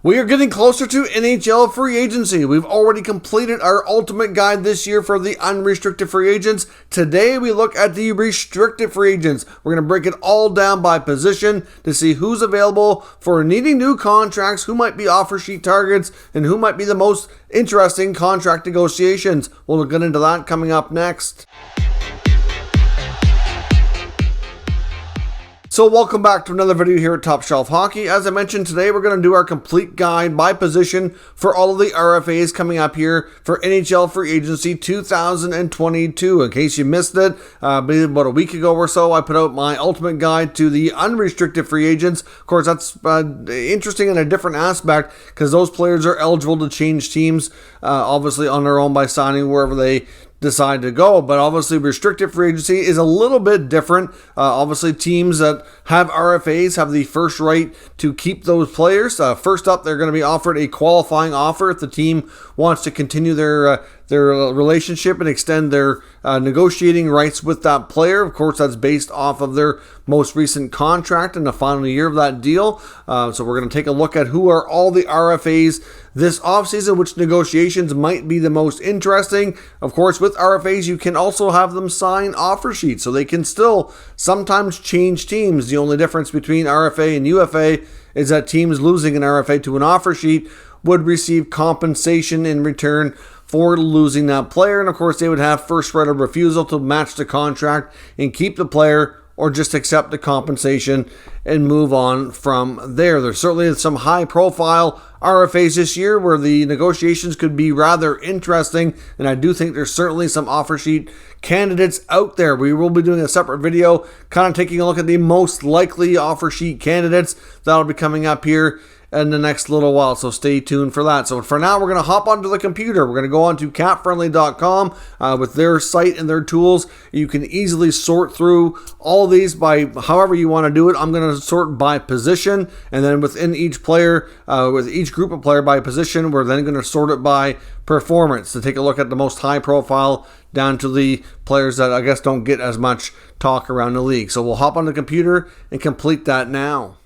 We are getting closer to NHL free agency. We've already completed our ultimate guide this year for the unrestricted free agents. Today we look at the restricted free agents. We're going to break it all down by position to see who's available for needing new contracts, who might be offer sheet targets, and who might be the most interesting contract negotiations. We'll get into that coming up next. So welcome back to another video here at Top Shelf Hockey. As I mentioned, today we're going to do our complete guide by position for all of the RFAs coming up here for NHL Free Agency 2022. In case you missed it, about a week ago or so, I put out my ultimate guide to the unrestricted free agents. Of course, that's interesting in a different aspect because those players are eligible to change teams, obviously on their own by signing wherever they decide to go, but obviously restricted free agency is a little bit different. Obviously teams that have RFAs have the first right to keep those players. First up, they're going to be offered a qualifying offer if the team wants to continue their relationship and extend their negotiating rights with that player. Of course, that's based off of their most recent contract and the final year of that deal. So we're going to take a look at who are all the RFAs this offseason, which negotiations might be the most interesting. Of course, with RFAs, you can also have them sign offer sheets, so they can still sometimes change teams. The only difference between RFA and UFA is that teams losing an RFA to an offer sheet would receive compensation in return for losing that player. And of course, they would have first right of refusal to match the contract and keep the player, or just accept the compensation and move on from there. There's certainly some high-profile RFAs this year where the negotiations could be rather interesting, and I do think there's certainly some offer sheet candidates out there. We will be doing a separate video kind of taking a look at the most likely offer sheet candidates. That'll be coming up here in the next little while, so stay tuned for that. So for now, we're going to hop onto the computer. We're going to go on to capfriendly.com with their site and their tools. You can easily sort through all these by however you want to do it. I'm going to sort by position, and then within each player, with each group of player by position, we're then going to sort it by performance to take a look at the most high profile down to the players that I guess don't get as much talk around the league. So we'll hop on the computer and complete that now.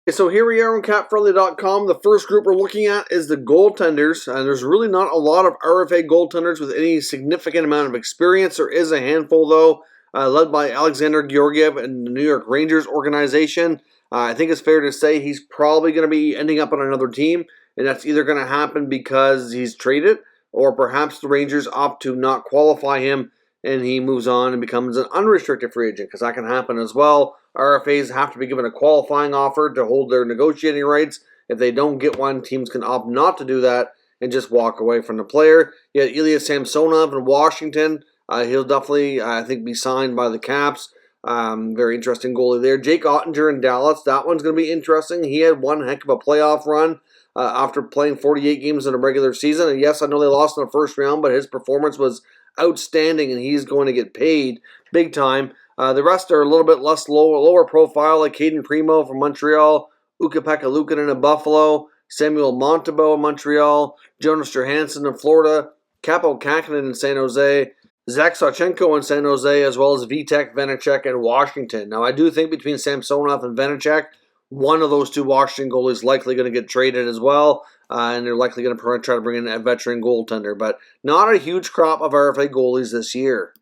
So here we are on capfriendly.com. The first group we're looking at is the goaltenders. There's really not a lot of RFA goaltenders with any significant amount of experience. There is a handful, though, led by Alexander Georgiev and the New York Rangers organization. I think it's fair to say he's probably going to be ending up on another team, and that's either going to happen because he's traded, or perhaps the Rangers opt to not qualify him and he moves on and becomes an unrestricted free agent, because that can happen as well. RFAs have to be given a qualifying offer to hold their negotiating rights. If they don't get one, teams can opt not to do that and just walk away from the player. You have Ilya Samsonov in Washington. He'll definitely, I think, be signed by the Caps. Very interesting goalie there. Jake Ottinger in Dallas. That one's going to be interesting. He had one heck of a playoff run after playing 48 games in a regular season. And yes, I know they lost in the first round, but his performance was outstanding, and he's going to get paid big time. The rest are a little bit lower profile, like Caden Primo from Montreal, Ukko-Pekka Luukkonen in Buffalo, Samuel Montembeault in Montreal, Jonas Johansson in Florida, Kaapo Kähkönen in San Jose, Zach Sawchenko in San Jose, as well as Vitek Vanacek in Washington. Now, I do think between Samsonov and Vanacek, one of those two Washington goalies is likely going to get traded as well, and they're likely going to try to bring in a veteran goaltender, but not a huge crop of RFA goalies this year.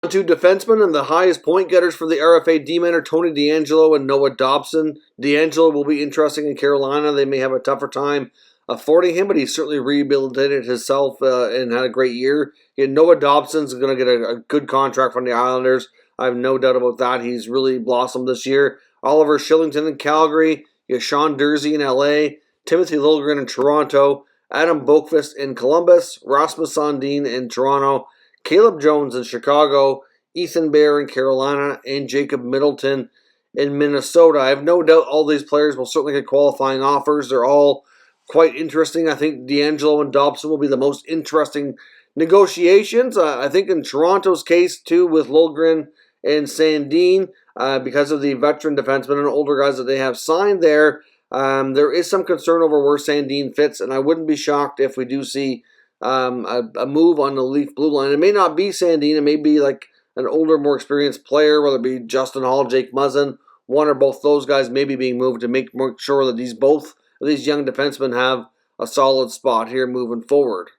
On to defensemen, and the highest point getters for the RFA D-men are Tony DeAngelo and Noah Dobson. DeAngelo will be interesting in Carolina. They may have a tougher time affording him, but he's certainly rehabilitated himself and had a great year. Noah Dobson's going to get a good contract from the Islanders. I have no doubt about that. He's really blossomed this year. Oliver Shillington in Calgary. You have Sean Dursey in LA. Timothy Liljegren in Toronto. Adam Boqvist in Columbus. Rasmus Sandin in Toronto. Caleb Jones in Chicago, Ethan Bear in Carolina, and Jacob Middleton in Minnesota. I have no doubt all these players will certainly get qualifying offers. They're all quite interesting. I think DeAngelo and Dobson will be the most interesting negotiations. I think in Toronto's case, too, with Liljegren and Sandin, because of the veteran defensemen and older guys that they have signed there, there is some concern over where Sandin fits, and I wouldn't be shocked if we do see a move on the Leaf blue line. It may not be Sandin. It may be like an older, more experienced player, whether it be Justin Hall, Jake Muzzin. One or both those guys may be being moved to make sure that these both these young defensemen have a solid spot here moving forward.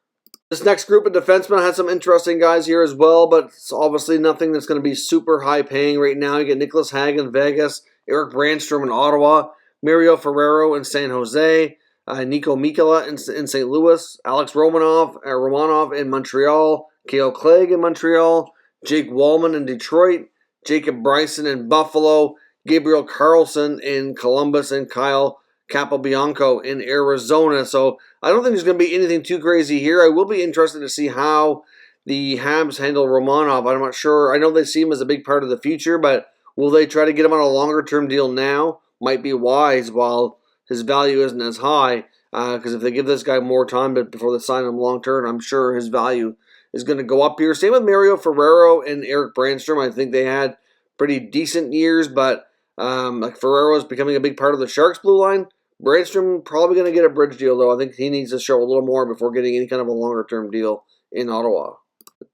This next group of defensemen has some interesting guys here as well, but it's obviously nothing that's going to be super high paying right now. You get Nicholas Hague in Vegas, Erik Brandstrom in Ottawa, Muriel Ferrero in San Jose, Nico Mikkola in St. Louis, Alex Romanov in Montreal, Kale Clegg in Montreal, Jake Wallman in Detroit, Jacob Bryson in Buffalo, Gabriel Carlson in Columbus, and Kyle Capobianco in Arizona. So I don't think there's going to be anything too crazy here. I will be interested to see how the Habs handle Romanov. I'm not sure. I know they see him as a big part of the future, but will they try to get him on a longer-term deal now? Might be wise while his value isn't as high, because if they give this guy more time before they sign him long-term, I'm sure his value is going to go up here. Same with Mario Ferrero and Erik Brandstrom. I think they had pretty decent years, but like Ferrero is becoming a big part of the Sharks' blue line. Brandstrom probably going to get a bridge deal, though. I think he needs to show a little more before getting any kind of a longer-term deal in Ottawa.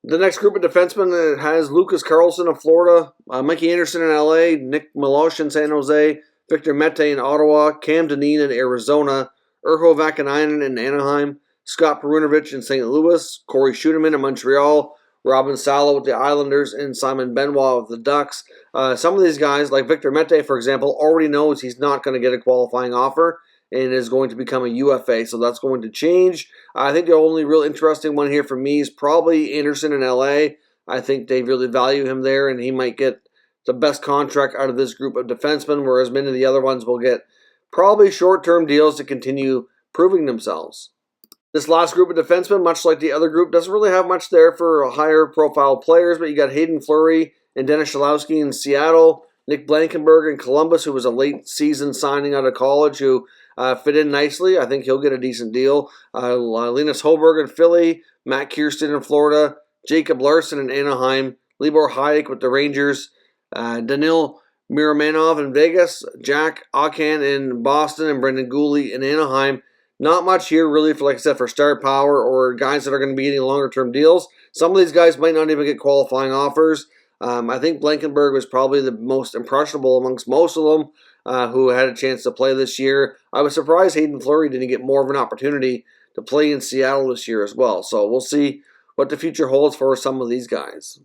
The next group of defensemen has Lucas Carlson of Florida, Mikey Anderson in LA, Nick Milosh in San Jose, Victor Mete in Ottawa, Cam Dineen in Arizona, Urho Vakanainen in Anaheim, Scott Perunovich in St. Louis, Corey Schueterman in Montreal, Robin Salo with the Islanders, and Simon Benoit with the Ducks. Some of these guys, like Victor Mete, for example, already knows he's not going to get a qualifying offer and is going to become a UFA, so that's going to change. I think the only real interesting one here for me is probably Anderson in LA. I think they really value him there, and he might get the best contract out of this group of defensemen, whereas many of the other ones will get probably short-term deals to continue proving themselves. This last group of defensemen, much like the other group, doesn't really have much there for higher-profile players, but you got Hayden Fleury and Dennis Cholowski in Seattle, Nick Blankenberg in Columbus, who was a late-season signing out of college, who fit in nicely. I think he'll get a decent deal. Linus Hoberg in Philly, Matt Kirsten in Florida, Jacob Larson in Anaheim, Libor Hayek with the Rangers, Danil Miramanov in Vegas, Jack Akan in Boston, and Brendan Gooley in Anaheim. Not much here, really, for, like I said, for star power or guys that are going to be getting longer-term deals. Some of these guys might not even get qualifying offers. I think Blankenberg was probably the most impressionable amongst most of them who had a chance to play this year. I was surprised Hayden Fleury didn't get more of an opportunity to play in Seattle this year as well. So we'll see what the future holds for some of these guys.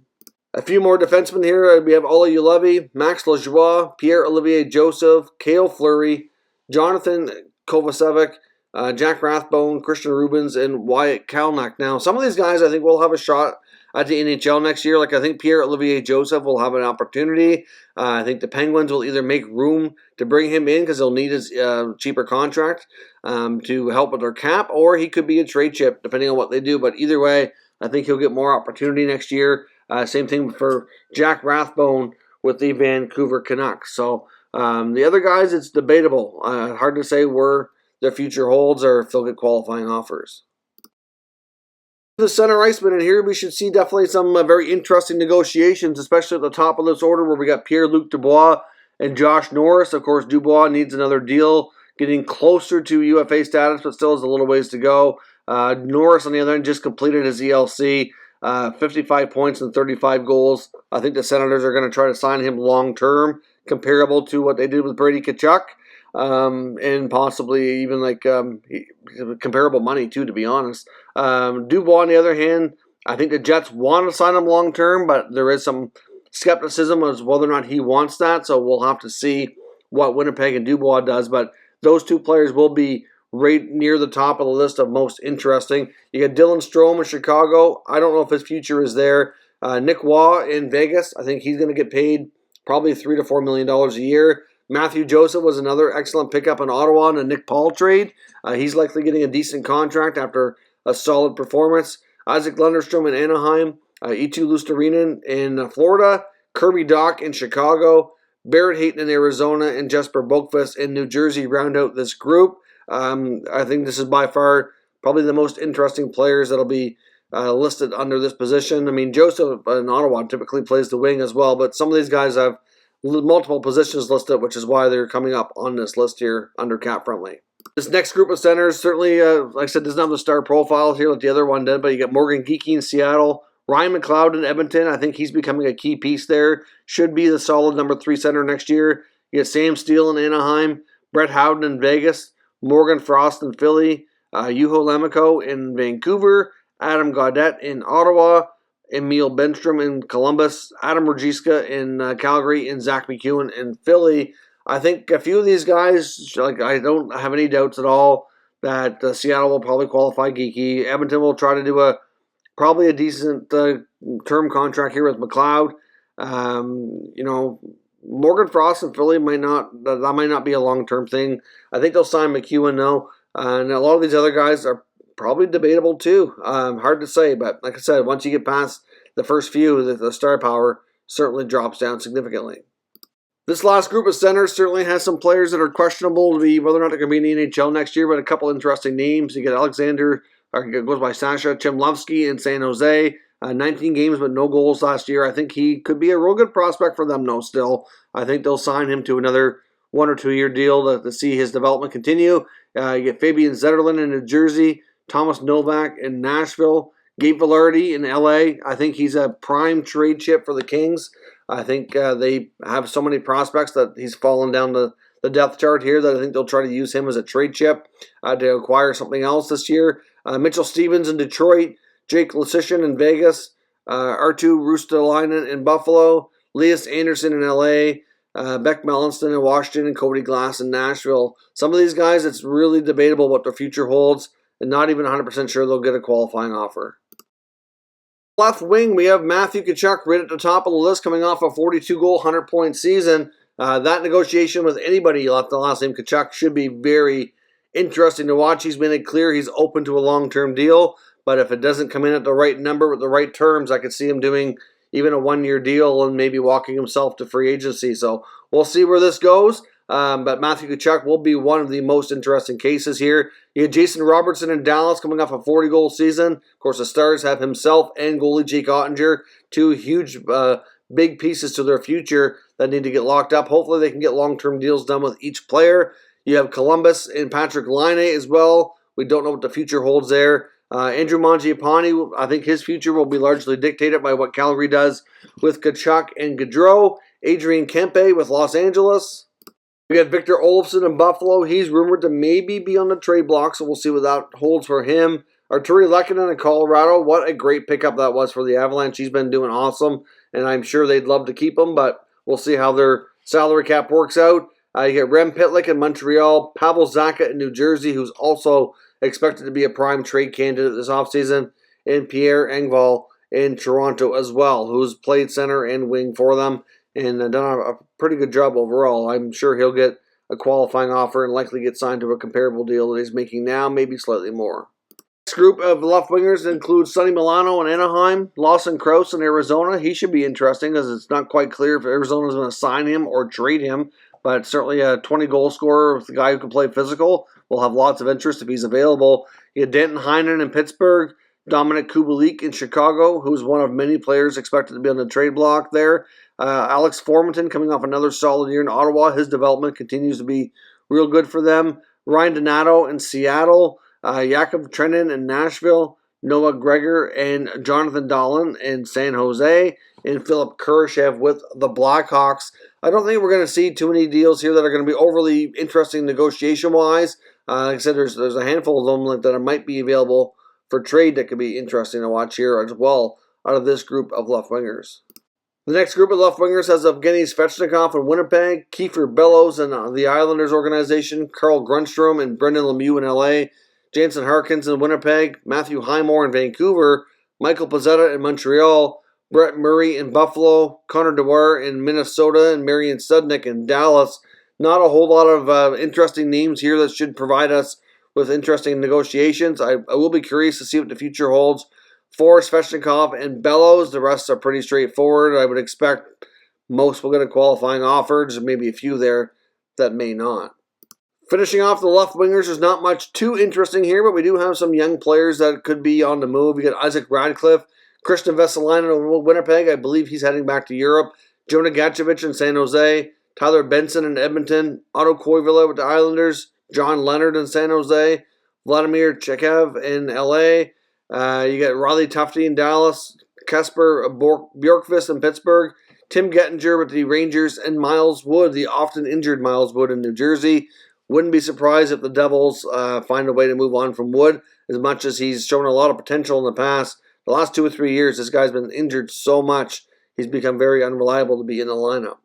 A few more defensemen here. We have Olli Juolevi, Max Lajoie, Pierre-Olivier Joseph, Cale Fleury, Jonathan Kovacevic, Jack Rathbone, Christian Rubens, and Wyatt Kalynuk. Now, some of these guys I think will have a shot at the NHL next year. Like I think Pierre-Olivier Joseph will have an opportunity. I think the Penguins will either make room to bring him in because they'll need his cheaper contract to help with their cap, or he could be a trade chip depending on what they do. But either way, I think he'll get more opportunity next year. Same thing for Jack Rathbone with the Vancouver Canucks. So the other guys, it's debatable. Hard to say where their future holds or if they'll get qualifying offers. The center iceman in here, we should see definitely some very interesting negotiations, especially at the top of this order where we got Pierre-Luc Dubois and Josh Norris. Of course, Dubois needs another deal, getting closer to UFA status, but still has a little ways to go. Norris, on the other end, just completed his ELC, 55 points and 35 goals. I think the Senators are going to try to sign him long-term, comparable to what they did with Brady Tkachuk. And possibly even like comparable money too, to be honest. Dubois, on the other hand, I think the Jets want to sign him long term, but there is some skepticism as whether or not he wants that. So we'll have to see what Winnipeg and Dubois does. But those two players will be right near the top of the list of most interesting. You got Dylan Strome in Chicago. I don't know if his future is there. Nick Waugh in Vegas. I think he's going to get paid probably $3 to $4 million a year. Matthew Joseph was another excellent pickup in Ottawa in a Nick Paul trade. He's likely getting a decent contract after a solid performance. Isaac Lunderstrom in Anaheim. Eetu Luostarinen in Florida. Kirby Dach in Chicago. Barrett Hayton in Arizona. And Jesper Boqvist in New Jersey round out this group. I think this is by far probably the most interesting players that'll be listed under this position. I mean, Joseph in Ottawa typically plays the wing as well, but some of these guys have multiple positions listed, which is why they're coming up on this list here under Cap Friendly. This next group of centers certainly, like I said, doesn't have the star profile here like the other one did, but you got Morgan Geekie in Seattle, Ryan McLeod in Edmonton. I think he's becoming a key piece there. Should be the solid number 3 center next year. You got Sam Steele in Anaheim, Brett Howden in Vegas, Morgan Frost in Philly, Juho Lemiko in Vancouver, Adam Gaudette in Ottawa, Emil Benstrom in Columbus, Adam Rajewski in Calgary, and Zach McEwen in Philly. I think a few of these guys, I don't have any doubts at all that Seattle will probably qualify Geeky. Edmonton will try to do probably a decent term contract here with McLeod. Morgan Frost in Philly might not be a long-term thing. I think they'll sign McEwen though, and a lot of these other guys are probably debatable too. Hard to say, but like I said, once you get past the first few, the star power certainly drops down significantly. This last group of centers certainly has some players that are questionable to be whether or not they're going to be in the NHL next year, but a couple interesting names. You get Alexander, or goes by Sasha Chemlovsky in San Jose. 19 games but no goals last year. I think he could be a real good prospect for them, though, still. I think they'll sign him to another 1 or 2 year deal to see his development continue. You get Fabian Zetterlund in New Jersey, Thomas Novak in Nashville, Gabe Vilardi in LA. I think he's a prime trade chip for the Kings. I think they have so many prospects that he's fallen down the depth chart here that I think they'll try to use him as a trade chip to acquire something else this year. Mitchell Stevens in Detroit, Jake Leschyshyn in Vegas, Arttu Ruotsalainen in Buffalo, Elias Anderson in LA, Beck Mellanston in Washington, and Cody Glass in Nashville. Some of these guys, it's really debatable what their future holds, and not even 100% sure they'll get a qualifying offer. Left wing, we have Matthew Tkachuk right at the top of the list, coming off a 42-goal, 100-point season. That negotiation with anybody left the last name Tkachuk should be very interesting to watch. He's made it clear he's open to a long-term deal, but if it doesn't come in at the right number with the right terms, I could see him doing even a 1-year deal and maybe walking himself to free agency. So we'll see where this goes. But Matthew Tkachuk will be one of the most interesting cases here. You have Jason Robertson in Dallas coming off a 40-goal season. Of course, the Stars have himself and goalie Jake Ottinger, two huge big pieces to their future that need to get locked up. Hopefully they can get long-term deals done with each player. You have Columbus and Patrik Laine as well. We don't know what the future holds there. Andrew Mangiapane, I think his future will be largely dictated by what Calgary does with Tkachuk and Gaudreau. Adrian Kempe with Los Angeles. We got Victor Olofsson in Buffalo. He's rumored to maybe be on the trade block, so we'll see what that holds for him. Arturi Lehkonen in Colorado. What a great pickup that was for the Avalanche. He's been doing awesome, and I'm sure they'd love to keep him, but we'll see how their salary cap works out. You get Rem Pitlick in Montreal. Pavel Zacha in New Jersey, who's also expected to be a prime trade candidate this offseason. And Pierre Engvall in Toronto as well, who's played center and wing for them and done a pretty good job overall. I'm sure he'll get a qualifying offer and likely get signed to a comparable deal that he's making now, maybe slightly more. Next group of left wingers includes Sonny Milano in Anaheim, Lawson Crouse in Arizona. He should be interesting as it's not quite clear if Arizona's going to sign him or trade him, but certainly a 20-goal scorer with a guy who can play physical will have lots of interest if he's available. You have Danton Heinen in Pittsburgh, Dominic Kubalik in Chicago, who's one of many players expected to be on the trade block there. Alex Formenton coming off another solid year in Ottawa. His development continues to be real good for them. Ryan Donato in Seattle. Jakub Trenin in Nashville. Noah Gregor and Jonathan Dahlen in San Jose. And Philip Kurashev with the Blackhawks. I don't think we're going to see too many deals here that are going to be overly interesting negotiation-wise. Like I said, there's a handful of them that might be available for trade that could be interesting to watch here as well out of this group of left wingers. The next group of left wingers has Evgeny Svechnikov in Winnipeg, Kiefer Bellows in the Islanders organization, Carl Grundstrom and Brendan Lemieux in LA, Jansen Harkins in Winnipeg, Matthew Highmore in Vancouver, Michael Pezzetta in Montreal, Brett Murray in Buffalo, Connor Dewar in Minnesota, and Marian Studnik in Dallas. Not a whole lot of interesting names here that should provide us with interesting negotiations. I will be curious to see what the future holds for Svechnikov and Bellows. The rest are pretty straightforward. I would expect most will get a qualifying offer. There's maybe a few there that may not. Finishing off the left wingers, there's not much too interesting here, but we do have some young players that could be on the move. We got Isaac Radcliffe, Christian Vesalainen in Winnipeg. I believe he's heading back to Europe. Jonah Gatchevich in San Jose. Tyler Benson in Edmonton. Otto Koivula with the Islanders. John Leonard in San Jose. Vladimir Chekhov in LA. You got Riley Tufte in Dallas. Kasper Bjorkqvist in Pittsburgh. Tim Gettinger with the Rangers. And Miles Wood, the often injured Miles Wood in New Jersey. Wouldn't be surprised if the Devils find a way to move on from Wood, as much as he's shown a lot of potential in the past. The last 2 or 3 years, this guy's been injured so much, he's become very unreliable to be in the lineup.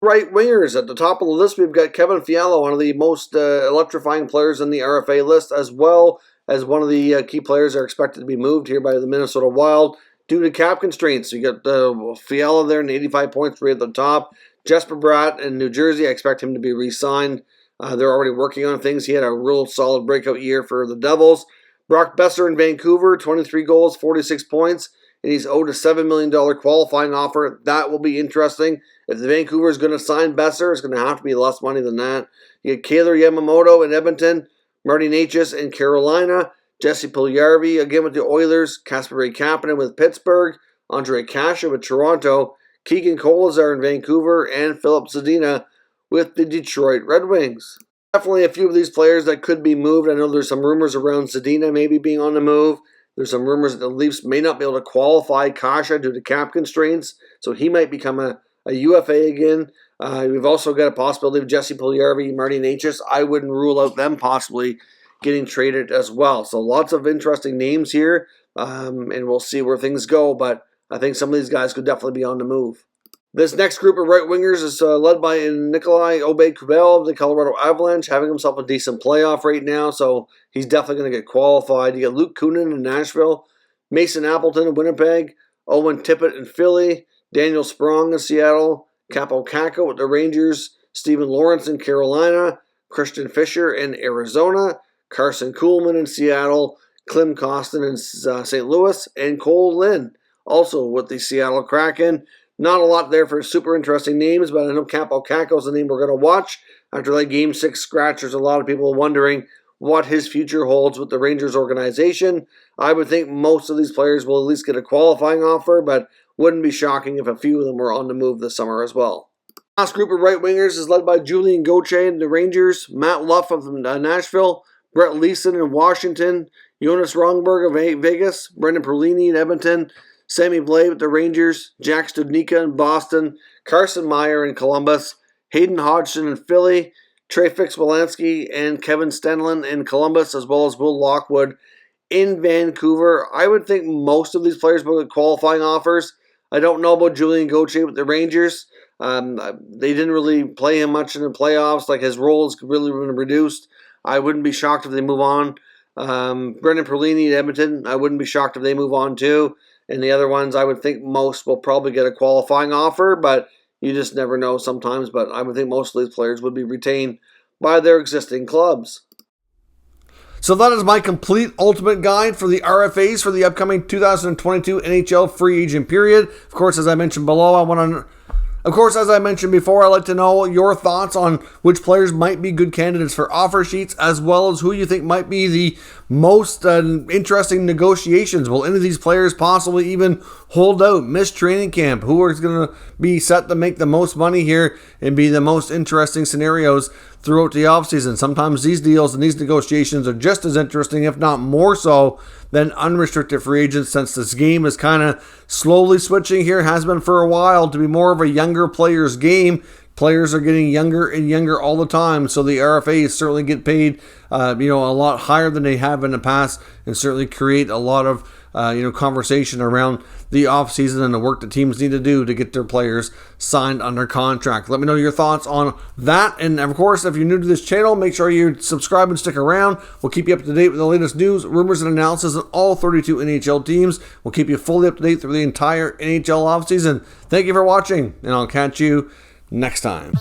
Right wingers, at the top of the list, we've got Kevin Fiala, one of the most electrifying players in the RFA list, as well as one of the key players that are expected to be moved here by the Minnesota Wild due to cap constraints. You got Fiala there in 85 points right at the top. Jesper Bratt in New Jersey, I expect him to be re-signed. They're already working on things. He had a real solid breakout year for the Devils. Brock Besser in Vancouver, 23 goals, 46 points, and he's owed a $7 million qualifying offer. That will be interesting. If the Vancouver is going to sign Besser, it's going to have to be less money than that. You get Kailer Yamamoto in Edmonton, Marty Necas in Carolina, Jesse Puljujarvi again with the Oilers, Kasperi Kapanen with Pittsburgh, Andre Kasha with Toronto, Keegan Kolazar in Vancouver, and Philip Zadina with the Detroit Red Wings. Definitely a few of these players that could be moved. I know there's some rumors around Zadina maybe being on the move. There's some rumors that the Leafs may not be able to qualify Kasha due to cap constraints, so he might become a UFA again. We've also got a possibility of Jesse Puljujarvi, Marty Necas. I wouldn't rule out them possibly getting traded as well. So lots of interesting names here, and we'll see where things go, but I think some of these guys could definitely be on the move. This next group of right wingers is led by Nikolai Aube-Kubel of the Colorado Avalanche, having himself a decent playoff right now, so he's definitely going to get qualified. You get Luke Kunin in Nashville, Mason Appleton in Winnipeg, Owen Tippett in Philly, Daniel Sprong in Seattle, Capo Caco with the Rangers, Stephen Lawrence in Carolina, Christian Fischer in Arizona, Carson Kuhlman in Seattle, Klim Kostin in St. Louis, and Cole Lynn also with the Seattle Kraken. Not a lot there for super interesting names, but I know Capo Caco is the name we're going to watch. After that Game 6 scratch, there's a lot of people wondering what his future holds with the Rangers organization. I would think most of these players will at least get a qualifying offer, but wouldn't be shocking if a few of them were on the move this summer as well. Last group of right wingers is led by Julian Gauthier in the Rangers, Matt Luff of Nashville, Brett Leeson in Washington, Jonas Rongberg of Vegas, Brendan Perlini in Edmonton, Sammy Blais with the Rangers, Jack Studnicka in Boston, Carson Meyer in Columbus, Hayden Hodgson in Philly, Trey Fix-Wolansky and Kevin Stenlund in Columbus, as well as Will Lockwood in Vancouver. I would think most of these players will get qualifying offers. I don't know about Julian Gauthier with the Rangers. They didn't really play him much in the playoffs. Like, his role has really been reduced. I wouldn't be shocked if they move on. Brendan Perlini at Edmonton, I wouldn't be shocked if they move on too. And the other ones, I would think most will probably get a qualifying offer, but you just never know sometimes. But I would think most of these players would be retained by their existing clubs. So that is my complete ultimate guide for the RFAs for the upcoming 2022 NHL free agent period. Of course, as I mentioned below, as I mentioned before, I'd like to know your thoughts on which players might be good candidates for offer sheets, as well as who you think might be the most interesting negotiations. Will any of these players possibly even hold out, miss training camp? Who is going to be set to make the most money here and be the most interesting scenarios throughout the offseason? Sometimes these deals and these negotiations are just as interesting, if not more so, than unrestricted free agents, since this game is kind of slowly switching here, has been for a while, to be more of a younger players game. Players are getting younger and younger all the time, so the RFAs certainly get paid a lot higher than they have in the past, and certainly create a lot of conversation around the offseason and the work that teams need to do to get their players signed under contract. Let me know your thoughts on that. And of course, if you're new to this channel, make sure you subscribe and stick around. We'll keep you up to date with the latest news, rumors, and analysis on all 32 NHL teams. We'll keep you fully up to date through the entire NHL offseason. Thank you for watching, and I'll catch you next time.